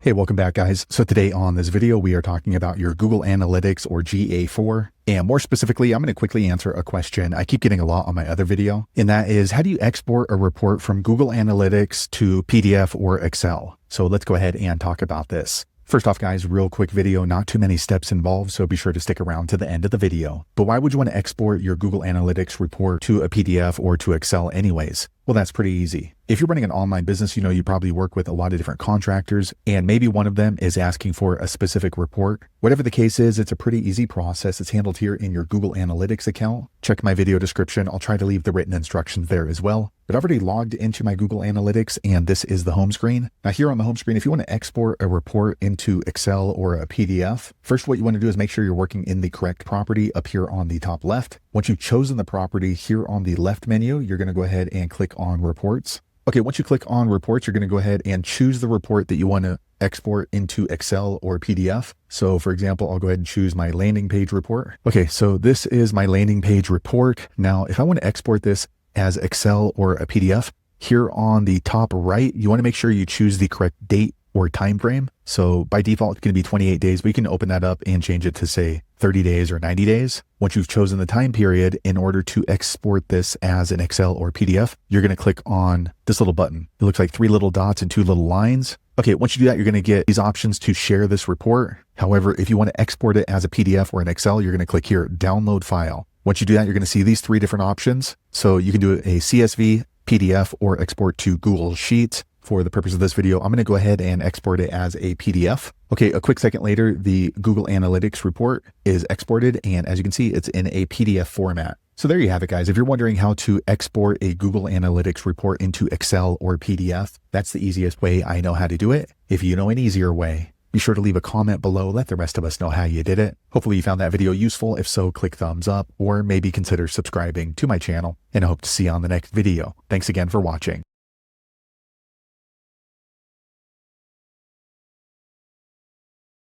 Hey, welcome back, guys. So today on this video, we are talking about your Google Analytics or GA4. And more specifically, I'm going to quickly answer a question I keep getting a lot on my other video. And that is, how do you export a report from Google Analytics to PDF or Excel? So let's go ahead and talk about this. First off, guys, real quick video, not too many steps involved, so be sure to stick around to the end of the video. But why would you want to export your Google Analytics report to a PDF or to Excel anyways? Well, that's pretty easy. If you're running an online business, you probably work with a lot of different contractors, and maybe one of them is asking for a specific report. Whatever the case is, it's a pretty easy process. It's handled here in your Google Analytics account. Check my video description. I'll try to leave the written instructions there as well. But I've already logged into my Google Analytics, and this is the home screen. Now here on the home screen, if you want to export a report into Excel or a PDF, first what you want to do is make sure you're working in the correct property up here on the top left. Once you've chosen the property here on the left menu, you're going to go ahead and click on Reports. Okay, once you click on Reports, you're going to go ahead and choose the report that you want to export into Excel or PDF. So for example, I'll go ahead and choose my landing page report. Okay, so this is my landing page report. Now, if I want to export this as Excel or a PDF, here on the top right, you want to make sure you choose the correct date or time frame. So by default, it's going to be 28 days, but you can open that up and change it to say 30 days or 90 days. Once you've chosen the time period, in order to export this as an Excel or PDF, you're going to click on this little button. It looks like 3 little dots and 2 little lines. Okay, once you do that, you're going to get these options to share this report. However, if you want to export it as a PDF or an Excel, you're going to click here, Download File. Once you do that, you're going to see these 3 different options. So you can do a CSV, PDF, or export to Google Sheets. For the purpose of this video, I'm going to go ahead and export it as a PDF. Okay, a quick second later, the Google Analytics report is exported, and as you can see, it's in a PDF format. So there you have it, guys. If you're wondering how to export a Google Analytics report into Excel or PDF, that's the easiest way I know how to do it. If you know an easier way, be sure to leave a comment below. Let the rest of us know how you did it. Hopefully you found that video useful. If so, click thumbs up or maybe consider subscribing to my channel, and I hope to see you on the next video. Thanks again for watching.